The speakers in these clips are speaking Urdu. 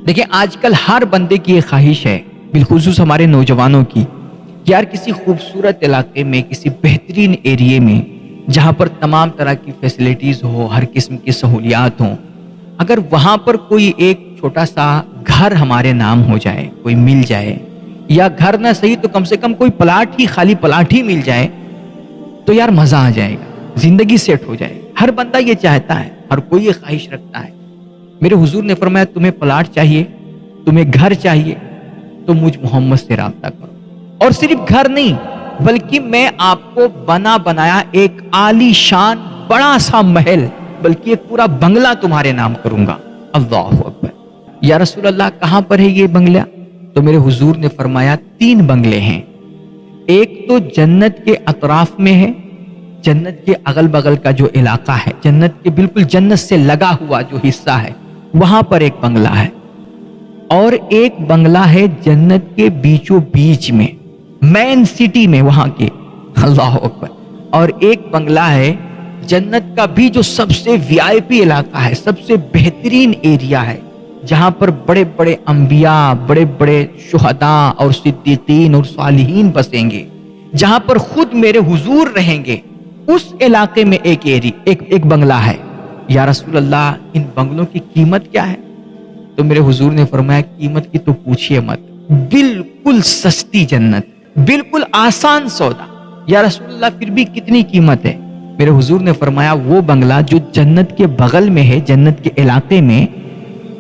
دیکھیں آج کل ہر بندے کی یہ خواہش ہے، بالخصوص ہمارے نوجوانوں کی، کہ یار کسی خوبصورت علاقے میں، کسی بہترین ایریے میں جہاں پر تمام طرح کی فیسلٹیز ہو، ہر قسم کی سہولیات ہوں، اگر وہاں پر کوئی ایک چھوٹا سا گھر ہمارے نام ہو جائے، کوئی مل جائے، یا گھر نہ صحیح تو کم سے کم کوئی پلاٹ ہی، خالی پلاٹ ہی مل جائے تو یار مزہ آ جائے گا، زندگی سیٹ ہو جائے گا۔ ہر بندہ یہ چاہتا ہے، ہر کوئی یہ خواہش رکھتا ہے۔ میرے حضور نے فرمایا تمہیں پلاٹ چاہیے، تمہیں گھر چاہیے تو مجھ محمد سے رابطہ کرو، اور صرف گھر نہیں بلکہ میں آپ کو بنا بنایا ایک عالی شان بڑا سا محل، بلکہ ایک پورا بنگلہ تمہارے نام کروں گا۔ اللہ اکبر! یا رسول اللہ کہاں پر ہے یہ بنگلہ؟ تو میرے حضور نے فرمایا 3 بنگلے ہیں۔ ایک تو جنت کے اطراف میں ہے، جنت کے اگل بغل کا جو علاقہ ہے، جنت کے بالکل جنت سے لگا ہوا جو حصہ ہے، وہاں پر ایک بنگلہ ہے، اور ایک بنگلہ ہے جنت کے بیچوں بیچ میں، مین سٹی میں وہاں کے، اللہ اکبر، اور ایک بنگلہ ہے جنت کا بھی جو سب سے وی آئی پی علاقہ ہے، سب سے بہترین ایریا ہے، جہاں پر بڑے بڑے انبیاء، بڑے بڑے شہداء اور صدیقین اور صالحین بسیں گے، جہاں پر خود میرے حضور رہیں گے۔ اس علاقے میں ایک بنگلہ ہے۔ یا رسول اللہ ان بنگلوں کی قیمت کیا ہے؟ تو میرے حضور نے فرمایا قیمت کی تو پوچھئے مت، بالکل سستی جنت، بالکل آسان سودا۔ یا رسول اللہ پھر بھی کتنی قیمت ہے؟ میرے حضور نے فرمایا وہ بنگلہ جو جنت کے بغل میں ہے، جنت کے علاقے میں،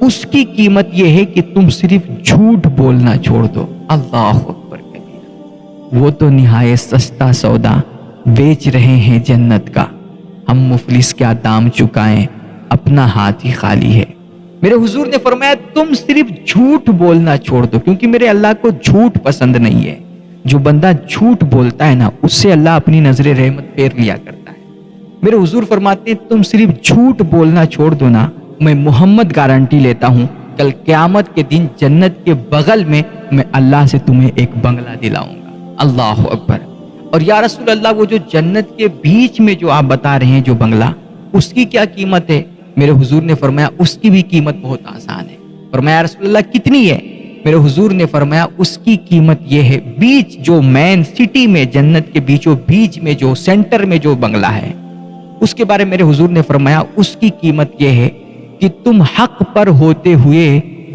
اس کی قیمت یہ ہے کہ تم صرف جھوٹ بولنا چھوڑ دو۔ اللہ اکبر کبیرہ! وہ تو نہایت سستا سودا بیچ رہے ہیں جنت کا، ہم مفلس کیا دام چکائیں، اپنا ہاتھ ہی خالی ہے۔ میرے حضور نے فرمایا تم صرف جھوٹ بولنا چھوڑ دو، کیونکہ میرے اللہ کو جھوٹ پسند نہیں ہے۔ جو بندہ جھوٹ بولتا ہے نا، اس سے اللہ اپنی نظر رحمت پھیر لیا کرتا ہے۔ میرے حضور فرماتے ہیں تم صرف جھوٹ بولنا چھوڑ دو نا، میں محمد گارنٹی لیتا ہوں کل قیامت کے دن جنت کے بغل میں میں اللہ سے تمہیں ایک بنگلہ دلاؤں گا۔ اللہ اکبر! اور یا رسول اللہ وہ جو جنت کے بیچ میں جو آپ بتا رہے ہیں جو بنگلہ، اس کی کیا قیمت ہے؟ میرے حضور نے فرمایا اس کی بھی قیمت بہت آسان ہے۔ فرمایا یا رسول اللہ کتنی ہے؟ میرے حضور نے فرمایا اس کی قیمت یہ ہے، بیچ جو مین سٹی میں، جنت کے بیچوں بیچ میں جو سینٹر میں جو بنگلہ ہے، اس کے بارے میں میرے حضور نے فرمایا اس کی قیمت یہ ہے کہ تم حق پر ہوتے ہوئے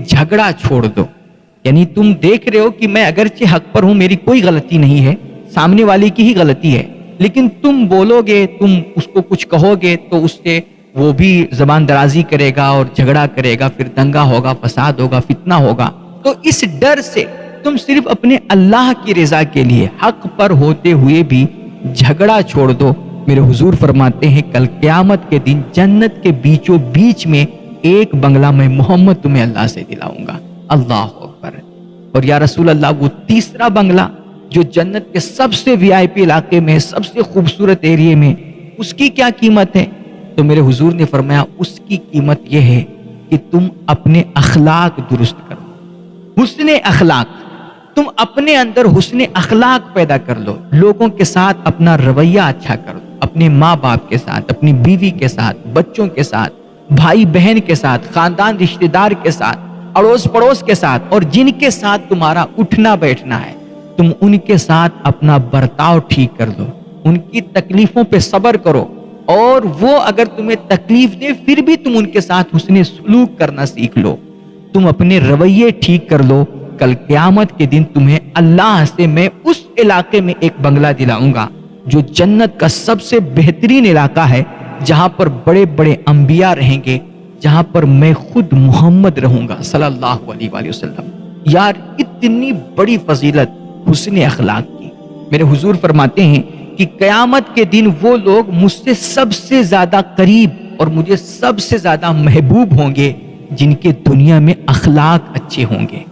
جھگڑا چھوڑ دو۔ یعنی تم دیکھ رہے ہو کہ میں اگرچہ حق پر ہوں، میری کوئی غلطی نہیں ہے، سامنے والے کی ہی غلطی ہے، لیکن تم بولو گے، تم اس کو کچھ کہو گے تو اس سے وہ بھی زبان درازی کرے گا اور جھگڑا کرے گا، پھر دنگا ہوگا، فساد ہوگا، فتنہ ہوگا۔ تو اس ڈر سے تم صرف اپنے اللہ کی رضا کے لیے حق پر ہوتے ہوئے بھی جھگڑا چھوڑ دو۔ میرے حضور فرماتے ہیں کل قیامت کے دن جنت کے بیچوں بیچ میں ایک بنگلہ میں محمد تمہیں اللہ سے دلاؤں گا۔ اللہ اکبر! اور یا رسول اللہ وہ تیسرا بنگلہ جو جنت کے سب سے وی آئی پی علاقے میں، سب سے خوبصورت ایریے میں، اس کی کیا قیمت ہے؟ تو میرے حضور نے فرمایا اس کی قیمت یہ ہے کہ تم اپنے اخلاق درست کرو، حسن اخلاق، تم اپنے اندر حسن اخلاق پیدا کر لو، لوگوں کے ساتھ اپنا رویہ اچھا کرو، اپنے ماں باپ کے ساتھ، اپنی بیوی کے ساتھ، بچوں کے ساتھ، بھائی بہن کے ساتھ، خاندان رشتہ دار کے ساتھ، اڑوس پڑوس کے ساتھ، اور جن کے ساتھ تمہارا اٹھنا بیٹھنا ہے تم ان کے ساتھ اپنا برتاؤ ٹھیک کر لو، ان کی تکلیفوں پہ صبر کرو، اور وہ اگر تمہیں تکلیف دے پھر بھی تم ان کے ساتھ حسن سلوک کرنا سیکھ لو، تم اپنے رویے ٹھیک کر لو۔ کل قیامت کے دن تمہیں اللہ سے میں اس علاقے میں ایک بنگلہ دلاؤں گا جو جنت کا سب سے بہترین علاقہ ہے، جہاں پر بڑے بڑے انبیاء رہیں گے، جہاں پر میں خود محمد رہوں گا صلی اللہ علیہ وآلہ وسلم۔ یار اتنی بڑی فضیلت حسن اخلاق کی۔ میرے حضور فرماتے ہیں کہ قیامت کے دن وہ لوگ مجھ سے سب سے زیادہ قریب اور مجھے سب سے زیادہ محبوب ہوں گے جن کے دنیا میں اخلاق اچھے ہوں گے،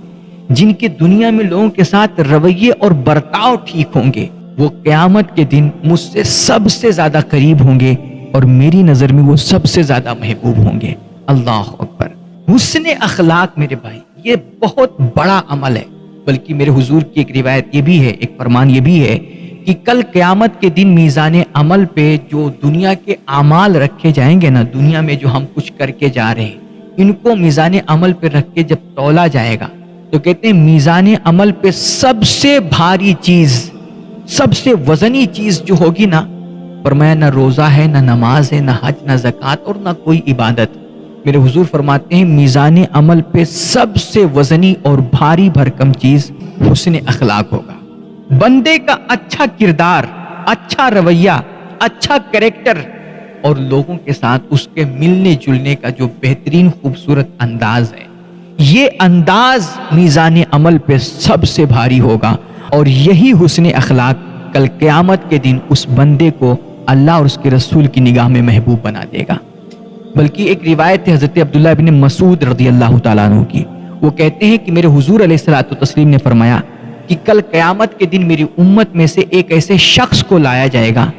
جن کے دنیا میں لوگوں کے ساتھ رویے اور برتاؤ ٹھیک ہوں گے، وہ قیامت کے دن مجھ سے سب سے زیادہ قریب ہوں گے اور میری نظر میں وہ سب سے زیادہ محبوب ہوں گے۔ اللہ اکبر! حسن اخلاق میرے بھائی یہ بہت بڑا عمل ہے، بلکہ میرے حضور کی ایک روایت یہ بھی ہے، ایک فرمان یہ بھی ہے کہ کل قیامت کے دن میزان عمل پہ جو دنیا کے اعمال رکھے جائیں گے نا، دنیا میں جو ہم کچھ کر کے جا رہے ہیں، ان کو میزان عمل پہ رکھ کے جب تولا جائے گا تو کہتے ہیں میزان عمل پہ سب سے بھاری چیز، سب سے وزنی چیز جو ہوگی نا، فرمایا نہ روزہ ہے، نہ نماز ہے، نہ حج، نہ زکوٰۃ اور نہ کوئی عبادت. میرے حضور فرماتے ہیں میزان عمل پہ سب سے وزنی اور بھاری بھرکم چیز حسن اخلاق ہوگا. بندے کا اچھا کردار، اچھا رویہ، اچھا کریکٹر اور لوگوں کے ساتھ اس کے ملنے جلنے کا جو بہترین خوبصورت انداز ہے، یہ انداز میزان عمل پہ سب سے بھاری ہوگا. اور یہی حسن اخلاق کل قیامت کے دن اس بندے کو اللہ اور اس کے رسول کی نگاہ میں محبوب بنا دے گا. بلکہ ایک روایت ہے حضرت عبداللہ بن مسعود رضی اللہ تعالیٰ عنہ کی، وہ کہتے ہیں کہ میرے حضور علیہ الصلوۃ والتسلیم نے فرمایا کہ کل قیامت کے دن میری امت میں سے ایک ایسے شخص کو لایا جائے گا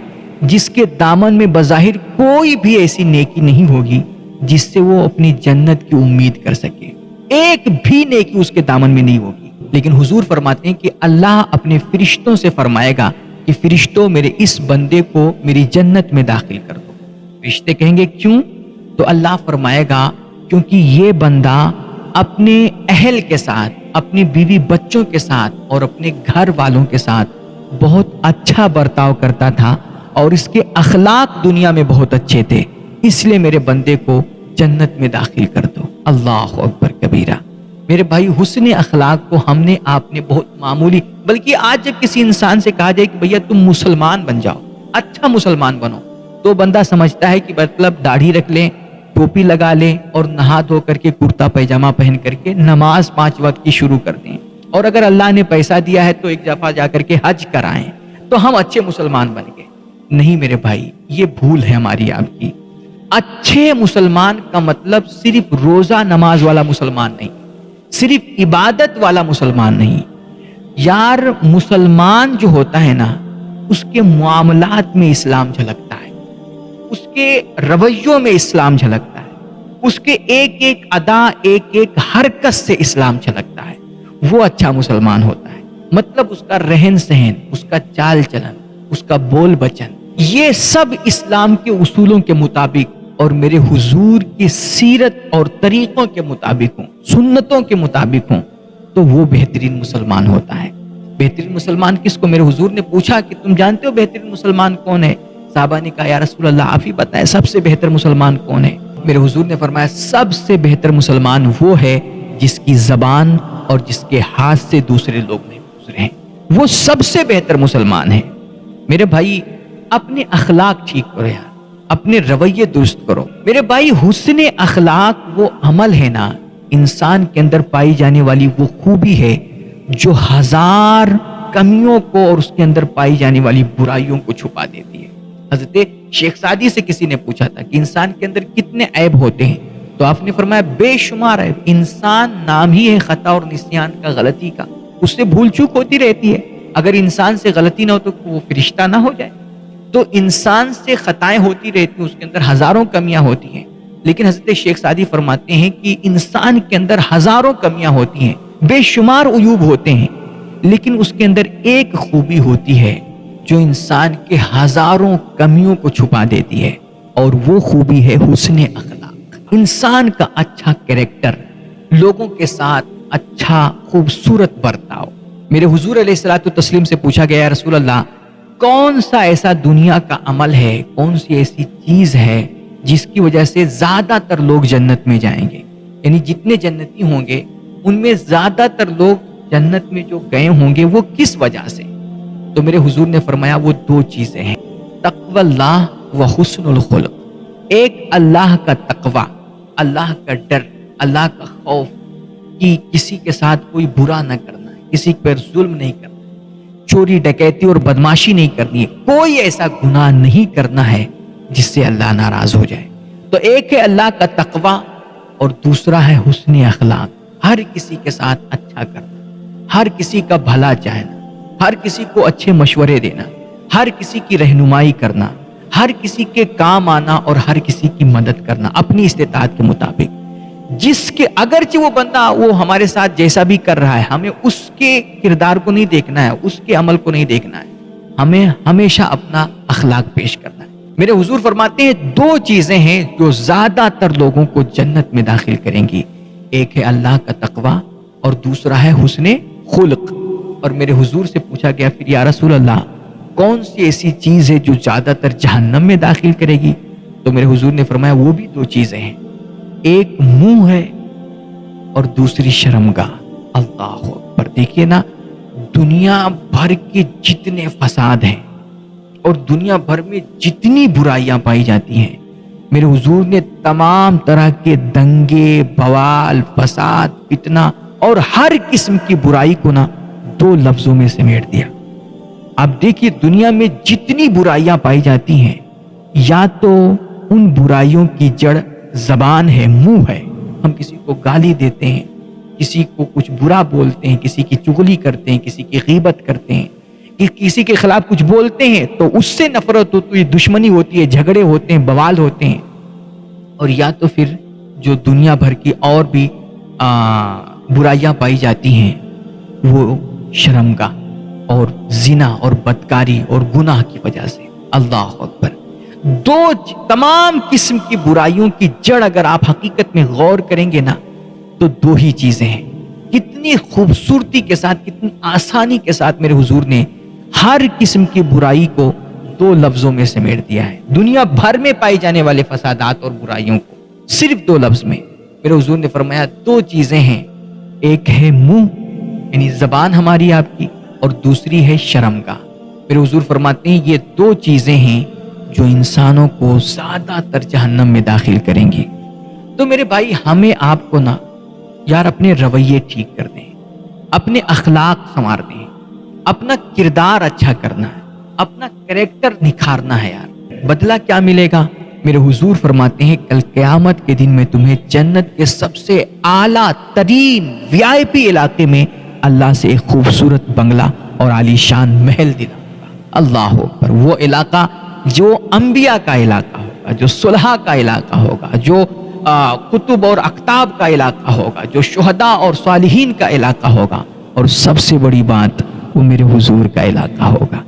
جس کے دامن میں بظاہر کوئی بھی ایسی نیکی نہیں ہوگی جس سے وہ اپنی جنت کی امید کر سکے. ایک بھی نیکی اس کے دامن میں نہیں ہوگی، لیکن حضور فرماتے ہیں کہ اللہ اپنے فرشتوں سے فرمائے گا کہ فرشتوں میرے اس بندے کو میری جنت میں داخل کر دو. فرشتے کہیں گے کیوں؟ تو اللہ فرمائے گا کیونکہ یہ بندہ اپنے اہل کے ساتھ، اپنی بیوی بچوں کے ساتھ اور اپنے گھر والوں کے ساتھ بہت اچھا برتاؤ کرتا تھا اور اس کے اخلاق دنیا میں بہت اچھے تھے، اس لیے میرے بندے کو جنت میں داخل کر دو. اللہ اکبر کبیرہ. میرے بھائی حسن اخلاق کو ہم نے آپ نے بہت معمولی، بلکہ آج جب کسی انسان سے کہا جائے کہ بھیا تم مسلمان بن جاؤ، اچھا مسلمان بنو، تو بندہ سمجھتا ہے کہ مطلب داڑھی رکھ لیں، ٹوپی لگا لیں اور نہا دھو کر کے کرتا پیجامہ پہن کر کے نماز 5 وقت کی شروع کر دیں، اور اگر اللہ نے پیسہ دیا ہے تو ایک دفعہ جا کر کے حج کرائیں تو ہم اچھے مسلمان بن گئے. نہیں میرے بھائی، یہ بھول ہے ہماری آپ کی. اچھے مسلمان کا مطلب صرف روزہ نماز والا مسلمان نہیں، صرف عبادت والا مسلمان نہیں. یار مسلمان جو ہوتا ہے نا، اس کے معاملات میں اسلام جھلکتا ہے، اس کے رویوں میں اسلام جھلکتا ہے، اس کے ایک ایک ادا، ایک ایک حرکت سے اسلام جھلکتا ہے. وہ اچھا مسلمان ہوتا ہے. مطلب اس کا رہن سہن، اس کا چال چلن، اس کا بول بچن، یہ سب اسلام کے اصولوں کے مطابق اور میرے حضور کی سیرت اور طریقوں کے مطابق ہوں، سنتوں کے مطابق ہوں، تو وہ بہترین مسلمان ہوتا ہے. بہترین مسلمان کس کو؟ میرے حضور نے پوچھا کہ تم جانتے ہو بہترین مسلمان کون ہے؟ صحابہ نے کہا یا رسول اللہ آپ ہی بتائیں سب سے بہتر مسلمان کون ہے؟ میرے حضور نے فرمایا سب سے بہتر مسلمان وہ ہے جس کی زبان اور جس کے ہاتھ سے دوسرے لوگ محفوظ رہیں، وہ سب سے بہتر مسلمان ہے. میرے بھائی اپنے اخلاق ٹھیک کرو یار، اپنے رویے درست کرو. میرے بھائی حسن اخلاق وہ عمل ہے نا، انسان کے اندر پائی جانے والی وہ خوبی ہے جو 1000 کمیوں کو اور اس کے اندر پائی جانے والی برائیوں کو چھپا دیتی ہے. حضرت شیخ سعدی سے کسی نے پوچھا تھا کہ انسان کے اندر کتنے عیب ہوتے ہیں، تو آپ نے فرمایا بے شمار عیب. انسان نام ہی ہے خطا اور نسیان کا، غلطی کا، اس سے بھول چوک ہوتی رہتی ہے. اگر انسان سے غلطی نہ ہو تو وہ فرشتہ نہ ہو جائے. تو انسان سے خطائیں ہوتی رہتی ہیں، اس کے اندر ہزاروں کمیاں ہوتی ہیں. لیکن حضرت شیخ سعدی فرماتے ہیں کہ انسان کے اندر ہزاروں کمیاں ہوتی ہیں، بے شمار عیوب ہوتے ہیں، لیکن اس کے اندر ایک خوبی ہوتی ہے جو انسان کے ہزاروں کمیوں کو چھپا دیتی ہے، اور وہ خوبی ہے حسن اخلاق. انسان کا اچھا کریکٹر، لوگوں کے ساتھ اچھا خوبصورت برتاؤ. میرے حضور علیہ الصلوۃ والتسلیم سے پوچھا گیا یا رسول اللہ کون سا ایسا دنیا کا عمل ہے، کون سی ایسی چیز ہے جس کی وجہ سے زیادہ تر لوگ جنت میں جائیں گے؟ یعنی جتنے جنتی ہوں گے ان میں زیادہ تر لوگ جنت میں جو گئے ہوں گے وہ کس وجہ سے؟ تو میرے حضور نے فرمایا وہ 2 چیزیں ہیں، تقوی اللہ و حسن الخلق. ایک اللہ کا تقوی، اللہ کا ڈر، اللہ کا خوف کہ کسی کے ساتھ کوئی برا نہ کرنا ہے، کسی پر ظلم نہیں کرنا، چوری ڈکیتی اور بدماشی نہیں کرنی ہے، کوئی ایسا گناہ نہیں کرنا ہے جس سے اللہ ناراض ہو جائے. تو ایک ہے اللہ کا تقوی اور دوسرا ہے حسن اخلاق. ہر کسی کے ساتھ اچھا کرنا، ہر کسی کا بھلا چاہنا، ہر کسی کو اچھے مشورے دینا، ہر کسی کی رہنمائی کرنا، ہر کسی کے کام آنا اور ہر کسی کی مدد کرنا اپنی استطاعت کے مطابق. جس کے اگرچہ وہ بندہ وہ ہمارے ساتھ جیسا بھی کر رہا ہے، ہمیں اس کے کردار کو نہیں دیکھنا ہے، اس کے عمل کو نہیں دیکھنا ہے، ہمیں ہمیشہ اپنا اخلاق پیش کرنا ہے. میرے حضور فرماتے ہیں دو چیزیں ہیں جو زیادہ تر لوگوں کو جنت میں داخل کریں گی، ایک ہے اللہ کا تقوی اور دوسرا ہے حسن خلق۔ اور میرے حضور سے پوچھا گیا پھر یا رسول اللہ کون سی ایسی چیز ہے جو زیادہ تر جہنم میں داخل کرے گی؟ تو میرے حضور نے فرمایا وہ بھی دو چیزیں ہیں، ایک منہ ہے اور دوسری شرمگاہ۔ اللہ اکبر! دیکھیے نا، دنیا بھر کے جتنے فساد ہیں اور دنیا بھر میں جتنی برائیاں پائی جاتی ہیں، میرے حضور نے تمام طرح کے دنگے، بوال، فساد، فتنہ اور ہر قسم کی برائی کو نا دو لفظوں میں سمیٹ دیا۔ اب دیکھیے دنیا میں جتنی برائیاں پائی جاتی ہیں، یا تو ان برائیوں کی جڑ زبان ہے، منہ ہے، ہم کسی کو گالی دیتے ہیں، کسی کو کچھ برا بولتے ہیں، کسی کی چغلی کرتے ہیں، کسی کی غیبت کرتے ہیں، کہ کسی کے خلاف کچھ بولتے ہیں تو اس سے نفرت ہوتی ہے، دشمنی ہوتی ہے، جھگڑے ہوتے ہیں، بوال ہوتے ہیں۔ اور یا تو پھر جو دنیا بھر کی اور بھی برائیاں پائی جاتی ہیں، وہ شرمگاہ اور زنا اور بدکاری اور گناہ کی وجہ سے۔ اللہ اکبر! تمام قسم کی برائیوں کی جڑ اگر آپ حقیقت میں غور کریں گے نا تو دو ہی چیزیں ہیں۔ کتنی خوبصورتی کے ساتھ، کتنی آسانی کے ساتھ میرے حضور نے ہر قسم کی برائی کو دو لفظوں میں سمیٹ دیا ہے۔ دنیا بھر میں پائے جانے والے فسادات اور برائیوں کو صرف دو لفظ میں میرے حضور نے فرمایا دو چیزیں ہیں، ایک ہے منہ یعنی زبان ہماری آپ کی، اور دوسری ہے شرمگاہ۔ میرے حضور فرماتے ہیں یہ دو چیزیں ہیں جو انسانوں کو زیادہ تر جہنم میں داخل کریں گی۔ تو میرے بھائی ہمیں آپ کو نا یار اپنے رویے ٹھیک کر دیں، اپنے اخلاق سنوار دیں، اپنا کردار اچھا کرنا ہے، اپنا کریکٹر نکھارنا ہے یار۔ بدلہ کیا ملے گا؟ میرے حضور فرماتے ہیں کل قیامت کے دن میں تمہیں جنت کے سب سے اعلیٰ ترین VIP علاقے میں اللہ سے ایک خوبصورت بنگلہ اور عالی شان محل دلاؤں گا۔ اللہ اکبر! وہ علاقہ جو انبیاء کا علاقہ ہوگا، جو صلحاء کا علاقہ ہوگا، جو کتب اور اقتاب کا علاقہ ہوگا، جو شہداء اور صالحین کا علاقہ ہوگا، اور سب سے بڑی بات وہ میرے حضور کا علاقہ ہوگا۔